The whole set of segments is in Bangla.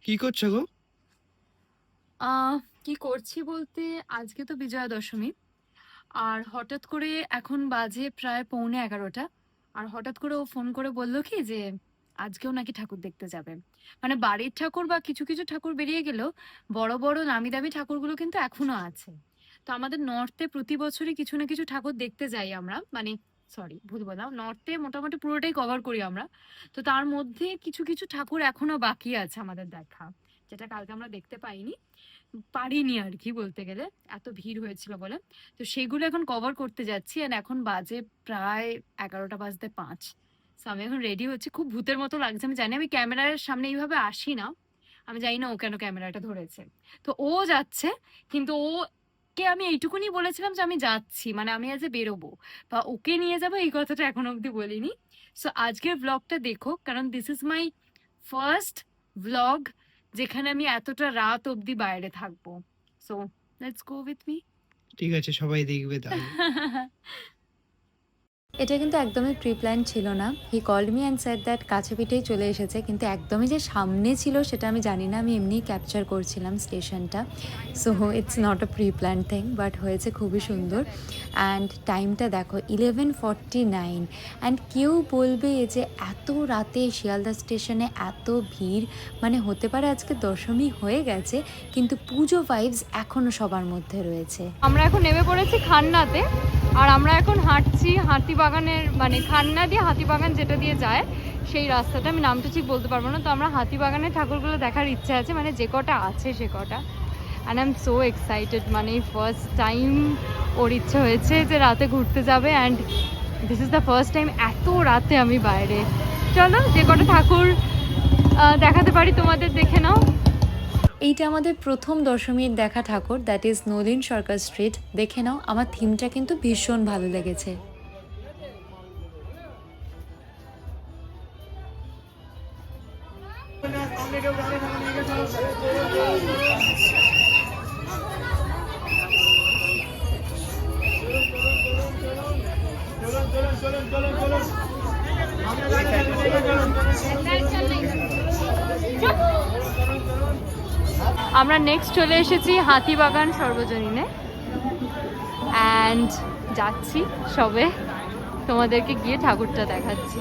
কি করছো গো? আহ কি করছি বলতে, আজকে তো বিজয়া দশমী। আর হঠাৎ করে এখন বাজে প্রায় 11:45। আর হঠাৎ করে ও ফোন করে বলল কি যে আজকেও নাকি ঠাকুর দেখতে যাবে। মানে বাড়ির ঠাকুর বা কিছু কিছু ঠাকুর বেরিয়ে গেলেও বড় বড় নামি দামি ঠাকুরগুলো কিন্তু এখনো আছে। তো আমাদের নর্থে প্রতি বছরই কিছু না কিছু ঠাকুর দেখতে যাই আমরা, মানে সরি ভুল বললাম, নর্থে মোটামুটি পুরোটাই কভার করি আমরা। তো তার মধ্যে কিছু কিছু ঠাকুর এখনো বাকি আছে আমাদের দেখা, যেটা কালকে আমরা দেখতে পাইনি, পারিনি আর কি বলতে গেলে, এত ভিড় হয়েছিল বলে। তো সেগুলো এখন কভার করতে যাচ্ছি, আর এখন বাজে প্রায় 11:05। তো আমি এখন রেডি হচ্ছি, খুব ভূতের মতো লাগছে। আমি জানি আমি ক্যামেরার সামনে এইভাবে আসি না, আমি জানি না ও কেন ক্যামেরাটা ধরেছে। তো ও যাচ্ছে, কিন্তু ওকে আমি এইটুকুনি বলেছিলাম যে আমি যাচ্ছি, মানে আমি আজ বেরোবো বা ওকে নিয়ে যাবো, এই কথাটা এখনো অব্দি বলিনি। সো আজকের ব্লগটা দেখো, কারণ this is my first blog যেখানে আমি এতটা রাত অবধি বাইরে থাকবো। So let's go with me. ঠিক আছে, সবাই দেখবে তাহলে। এটা কিন্তু একদমই প্রি প্ল্যান ছিল না। He called me and said that কাছে পিঠেই চলে এসেছে, কিন্তু একদমই যে সামনে ছিল সেটা আমি জানি না। আমি এমনিই ক্যাপচার করছিলাম স্টেশনটা। So it's not a pre plan thing, but হয়েছে খুবই সুন্দর। অ্যান্ড টাইমটা দেখো 11:49। অ্যান্ড কেউ বলবে যে এত রাতে শিয়ালদা স্টেশনে এত ভিড়, মানে হতে পারে আজকে দশমী হয়ে গেছে, কিন্তু পুজো ভাইবস এখনও সবার মধ্যে রয়েছে। আমরা এখন নেমে পড়েছি খান্নাতে, আর আমরা এখন হাঁটছি হাতিবাগানের, মানে খান্না দিয়ে হাতিবাগান যেটা দিয়ে যায় সেই রাস্তাটা, আমি নামটা ঠিক বলতে পারবো না। তো আমরা হাতিবাগানের ঠাকুরগুলো দেখার ইচ্ছা আছে, মানে যে কটা আছে সে কটা। And I am so excited, মানে ফার্স্ট টাইম ওর ইচ্ছে হয়েছে যে রাতে ঘুরতে যাবে, and this is the first time এত রাতে আমি বাইরে। চলো যে কটা ঠাকুর দেখাতে পারি তোমাদের, দেখে নাও। এইটা আমাদের প্রথম দশমীর দেখা ঠাকুর, that is Nalin Sarkar street. দেখে নাও, আমার থিমটা কিন্তু ভীষণ ভালো লেগেছে। আমরা নেক্সট চলে এসেছি হাতিবাগান সর্বজনীনে, অ্যান্ড যাচ্ছি সবে, তোমাদেরকে গিয়ে ঠাকুরটা দেখাচ্ছি।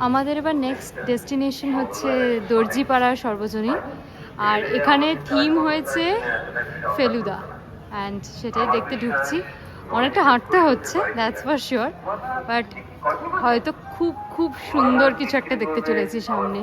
আমাদের এবার নেক্সট ডেস্টিনেশন হচ্ছে দর্জিপাড়া সর্বজনীন, আর এখানে থিম হয়েছে ফেলুদা, অ্যান্ড সেটাই দেখতে ঢুকছি। অনেকটা হাঁটতে হচ্ছে, দ্যাটস ফর শিওর, বাট হয়তো খুব খুব সুন্দর কিছু একটা দেখতে চলেছি সামনে।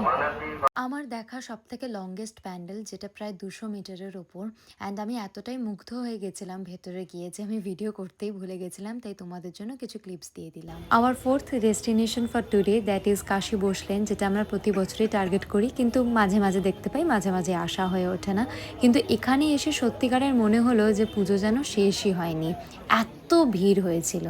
আমার দেখা সব থেকে লংগেস্ট প্যান্ডেল, যেটা প্রায় 200 মিটারের ওপর। অ্যান্ড আমি এতটাই মুগ্ধ হয়ে গেছিলাম ভেতরে গিয়ে যে আমি ভিডিও করতেই ভুলে গেছিলাম, তাই তোমাদের জন্য কিছু ক্লিপস দিয়ে দিলাম। আমার fourth destination for today, that is Kashi বসলেন, যেটা আমরা প্রতি বছরই টার্গেট করি, কিন্তু মাঝে মাঝে দেখতে পাই, মাঝে মাঝে আসা হয়ে ওঠে না। কিন্তু এখানে এসে সত্যিকারের মনে হলো যে পুজো যেন শেষই হয়নি, এত ভিড় হয়েছিল।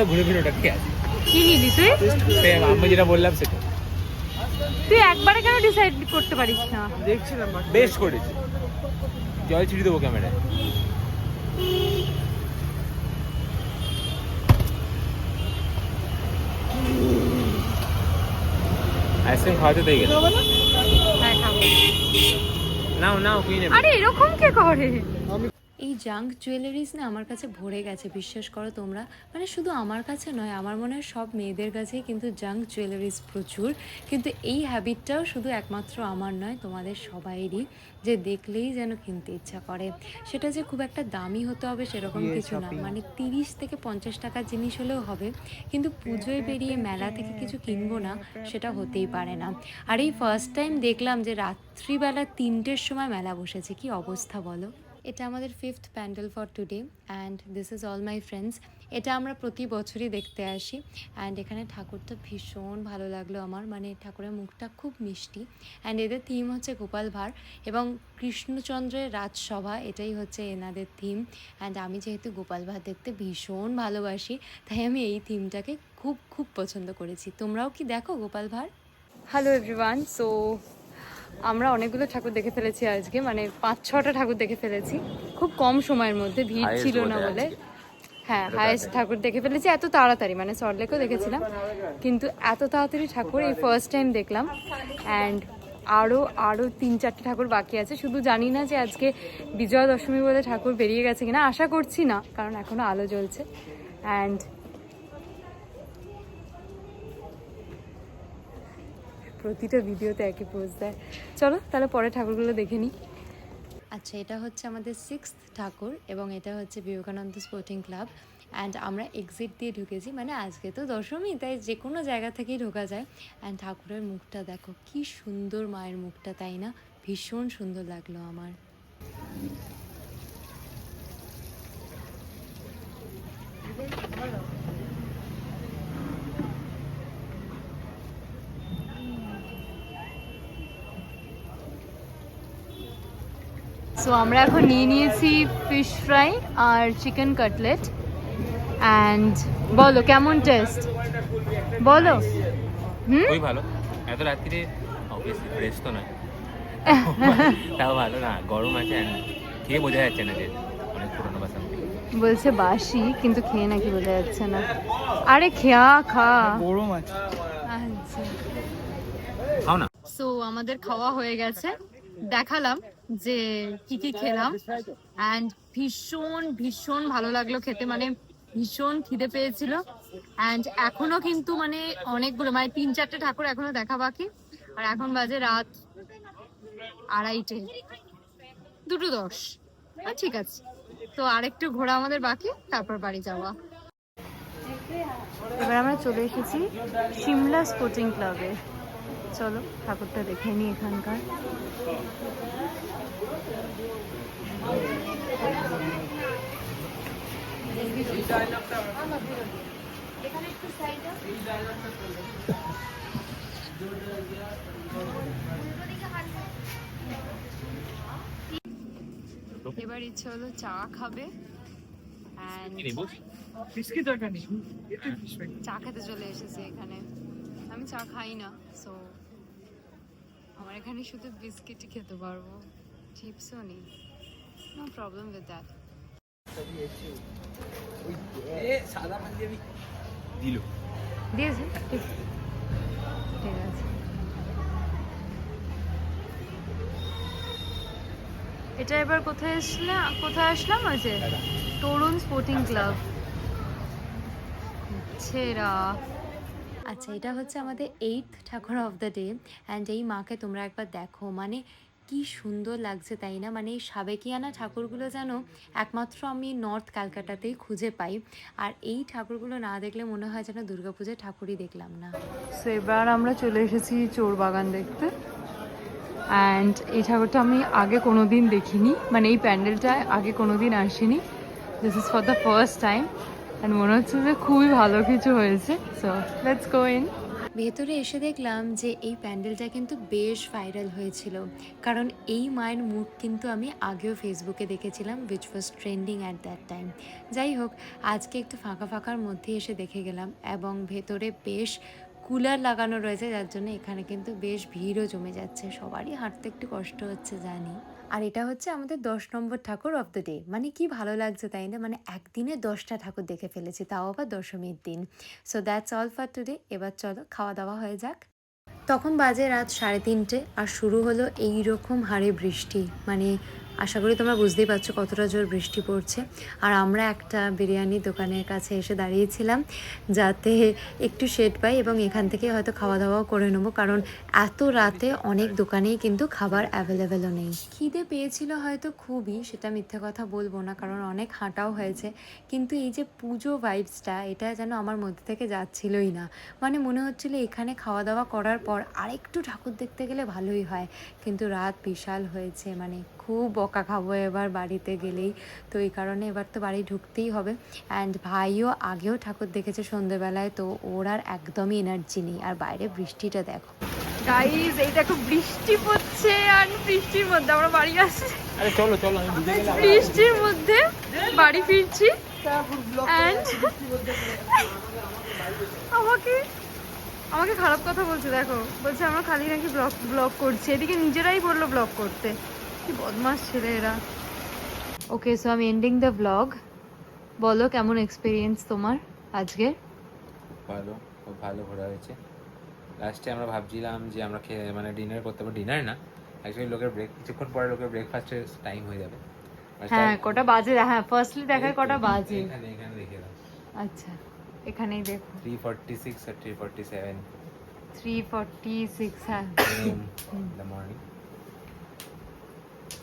ঘুরে ফিরে ওটা ঠিক আছে। কি নিলি তুই? আমি যেটা বললাম সেটা তুই একবারে কেন ডিসাইড করতে পারিস না? দেখছিলাম বেশ করেছি। জল ছিটি দেবো ক্যামেরায়। আইসক্রিম খাওয়াতে দিয়ে গেল। হ্যাঁ খাবো। নাও নাও কুই নেবে। আরে এরকম কে করে? এই জাঙ্ক জুয়েলারিজ না আমার কাছে ভরে গেছে, বিশ্বাস করো তোমরা। মানে শুধু আমার কাছে নয়, আমার মনে হয় সব মেয়েদের কাছেই কিন্তু জাঙ্ক জুয়েলারিজ প্রচুর। কিন্তু এই হ্যাবিটটাও শুধু একমাত্র আমার নয়, তোমাদের সবাইরই, যে দেখলেই যেন কিনতে ইচ্ছা করে। সেটা যে খুব একটা দামি হতে হবে সেরকম কিছু না, মানে 30 থেকে 50 টাকার জিনিস হলেও হবে, কিন্তু পুজোয় বেরিয়ে মেলা থেকে কিছু কিনবো না, সেটা হতেই পারে না। আর এই ফার্স্ট টাইম দেখলাম যে রাত্রিবেলা 3টের সময় মেলা বসেছে, কি অবস্থা বলো। এটা আমাদের 5th pandal for today and this is all my friends. এটা আমরা প্রতি বছরই দেখতে আসি অ্যান্ড এখানে ঠাকুরটা ভীষণ ভালো লাগলো আমার, মানে ঠাকুরের মুখটা খুব মিষ্টি অ্যান্ড এদের থিম হচ্ছে গোপাল ভাঁড় এবং কৃষ্ণচন্দ্রের রাজসভা, এটাই হচ্ছে এনাদের থিম। অ্যান্ড আমি যেহেতু গোপাল ভাঁড় দেখতে ভীষণ ভালোবাসি তাই আমি এই থিমটাকে খুব খুব পছন্দ করেছি। তোমরাও কি দেখো Gopal Bhar? Hello everyone, so আমরা অনেকগুলো ঠাকুর দেখে ফেলেছি আজকে, মানে 5-6টা ঠাকুর দেখে ফেলেছি খুব কম সময়ের মধ্যে, ভিড় Highest ছিল না বোধহয় বলে। আজকে। হ্যাঁ, হাইয়েস্ট ঠাকুর দেখে ফেলেছি এত তাড়াতাড়ি, মানে সল্টলেকেও দেখেছিলাম কিন্তু এত তাড়াতাড়ি ঠাকুর এই ফার্স্ট টাইম দেখলাম। অ্যান্ড আরও 3-4টে ঠাকুর বাকি আছে, শুধু জানি না যে আজকে বিজয়া দশমী বলে ঠাকুর বেরিয়ে গেছে কিনা, আশা করছি না কারণ এখনও আলো জ্বলছে। অ্যান্ড প্রতিটা ভিডিওতে একই পোজ দেয়। চলো তাহলে পরে ঠাকুরগুলো দেখে নিই। আচ্ছা, এটা হচ্ছে আমাদের 6th ঠাকুর এবং এটা হচ্ছে বিবেকানন্দ স্পোর্টিং ক্লাব অ্যান্ড আমরা এক্সিট দিয়ে ঢুকেছি, মানে আজকে তো দশমী তাই যে কোনো জায়গা থেকেই ঢোকা যায়। অ্যান্ড ঠাকুরের মুখটা দেখো কি সুন্দর, মায়ের মুখটা, তাই না? ভীষণ সুন্দর লাগলো আমার। সো আমরা এখন নিয়েছি ফিশ ফ্রাই আর চিকেন কাটলেট অ্যান্ড বলো কেমন টেস্ট বলো। খুবই ভালো। এত রাত্রিরে অবভিয়াসলি ফ্রেশ তো নয়, তাও ভালো না, গরম আছে and খেয়ে বোঝা যাচ্ছে না যে অনেক পুরোনো বাসন। বলছে বাসি কিন্তু খেয়ে নাকি বোঝা যাচ্ছে না। আরে খা গরম আছে। আচ্ছা, খাও না। সো আমাদের খাওয়া হয়ে গেছে, দেখালাম যে কি কি খেলাম অ্যান্ড ভীষণ ভীষণ ভালো লাগলো খেতে, মানে ভীষণ খিদে পেয়েছিল। অ্যান্ড এখনো কিন্তু মানে অনেকগুলো, মানে 3-4টে ঠাকুর এখনো দেখা বাকি, আর এখন বাজে রাত 2:30, 2:10। ঠিক আছে, তো আরেকটু ঘোরা আমাদের বাকি, তারপর বাড়ি যাওয়া। এবার আমরা চলে এসেছি সিমলা স্পোর্টিং ক্লাবে। চলো ঠাকুরটা দেখে নিই এখানকার। এবার ইচ্ছে হলো চা খাবে and চা খেতে চলে এসেছি এখানে। আমি চা খাই না, সো আমার এখানে শুধু বিস্কিটই খেতে পারবো, চিপসও নেই। No problem with that. দিল দিয়েছে, ঠিক আছে। এটা এবার কোথায় আসলাম? ওই যে তরুণ স্পোর্টিং ক্লাব ছেড়া। আচ্ছা, এটা হচ্ছে আমাদের 8th ঠাকুর অফ দ্য ডে অ্যান্ড এই মাকে তোমরা একবার দেখো, মানে কি সুন্দর লাগছে তাই না? মানে এই সাবেকিয়ানা ঠাকুরগুলো যেন একমাত্র আমি নর্থ ক্যালকাটাতেই খুঁজে পাই, আর এই ঠাকুরগুলো না দেখলে মনে হয় যেন দুর্গাপুজোর ঠাকুরই দেখলাম না। সো এবার আমরা চলে এসেছি চোর বাগান দেখতে অ্যান্ড এই ঠাকুরটা আমি আগে কোনো দিন দেখিনি, মানে এই প্যান্ডেলটায় আগে কোনো দিন আসিনি। This is for the first time and মনে হচ্ছে যে খুবই ভালো কিছু হয়েছে। So let's go in. ভেতরে এসে দেখলাম যে এই প্যান্ডেলটা কিন্তু বেশ ভাইরাল হয়েছিল, কারণ এই মায়ের মুখ কিন্তু আমি আগেও ফেসবুকে দেখেছিলাম, which was trending at that time. যাই হোক, আজকে একটু ফাঁকার মধ্যে এসে দেখে গেলাম এবং ভেতরে বেশ কুলার লাগানো রয়েছে, যার জন্য এখানে কিন্তু বেশ ভিড়ও জমে যাচ্ছে, সবারই হাঁটতে একটু কষ্ট হচ্ছে জানি। আর এটা হচ্ছে আমাদের 10 নম্বর ঠাকুর অফ দ্য ডে, মানে কি ভালো লাগছে তাই না? মানে একদিনে 10টা ঠাকুর দেখে ফেলেছি, তাও আবার দশমীর দিন। So that's all for today. এবার চলো খাওয়া দাওয়া হয়ে যাক। তখন বাজে রাত 3:30 আর শুরু হলো এই রকম হারে বৃষ্টি, মানে আশা করি তোমরা বুঝতেই পারছো কতটা জোর বৃষ্টি পড়ছে। আর আমরা একটা বিরিয়ানি দোকানের কাছে এসে দাঁড়িয়েছিলাম যাতে একটু শেড পাই এবং এখান থেকে হয়তো খাওয়া দাওয়াও করে নেবো, কারণ এত রাতে অনেক দোকানেই কিন্তু খাবার অ্যাভেলেবেলও নেই। খিদে পেয়েছিল হয়তো খুবই, সেটা মিথ্যে কথা বলবো না, কারণ অনেক হাঁটাও হয়েছে, কিন্তু এই যে পুজো ভাইবসটা এটা যেন আমার মধ্যে থেকে যাচ্ছিলই না। মানে মনে হচ্ছিল এখানে খাওয়া দাওয়া করার পর আরেকটু ঠাকুর দেখতে গেলে ভালোই হয়, কিন্তু রাত বিশাল হয়েছে, মানে খুব বকা খাবো এবার বাড়িতে গেলেই, তো এই কারণে এবার তো বাড়ি ঢুকতেই হবে। অ্যান্ড ভাইও আগেও ঠাকুর দেখেছে সন্ধেবেলায়, তো ওর আর একদমই এনার্জি নেই। আর বাইরে বৃষ্টিটা দেখো গাইজ, এই দেখো বৃষ্টি পড়ছে আর বৃষ্টির মধ্যে আমরা বাড়ি আসছি, আরে চলো চলো, আমি বুঝে গেলাম। বৃষ্টির মধ্যে বাড়ি ফিরছি। And আমাকে খারাপ কথা বলছে, দেখো বলছে আমরা খালি নাকি ব্লগ করছি, এদিকে নিজেরাই বললো ব্লগ করতে। কি বদমাস ছেলে এরা। ওকে, সো আমি এন্ডিং দ্য ব্লগ। বলো কেমন এক্সপিরিয়েন্স তোমার আজকে? ভালো, খুব ভালো ঘোরা হয়েছে। লাস্টে আমরা ভাবছিলাম যে আমরা খেয়ে মানে ডিনার করতে পারবো, ডিনার না অ্যাকচুয়ালি লোকের কিছুক্ষণ পরে লোকের ব্রেকফাস্টের টাইম হয়ে যাবে। হ্যাঁ, কটা বাজে? হ্যাঁ, ফার্স্টলি দেখার কটা বাজে। এখানে এখানে দেখে দাও, আচ্ছা, এখানেই দেখো 3:46 আর 3:47 3:46। হ্যাঁ, দ্য মর্নিং।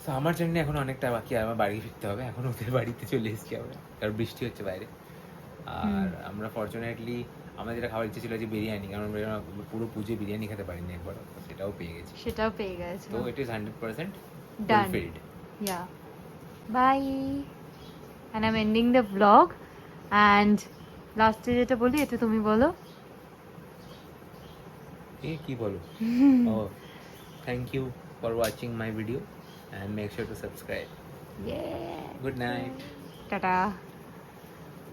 তো আমার জন্য এখন অনেকটা বাকি, আমার বাড়ি ফিরতে হবে। এখন ওদের বাড়িতে চলে এসেছি আমরা, কারণ বৃষ্টি হচ্ছে বাইরে। আর আমরা ফর্চুনেটলি আমাদের যেটা খাওয়ার ইচ্ছে ছিল যে বিরিয়ানি, কারণ আমরা পুরো পুজো বিরিয়ানি খেতে পারিনি একবার, সেটাও পেয়ে গেছি। সেটাও পেয়ে গেছে। তো it is 100% Done. fulfilled. Yeah. Bye. And I'm ending the vlog. And লাস্টে যেটা বলি এটা তুমি বলো। কি বলো? Oh, thank you for watching my video and make sure to subscribe. Yeah. Good night. Tata.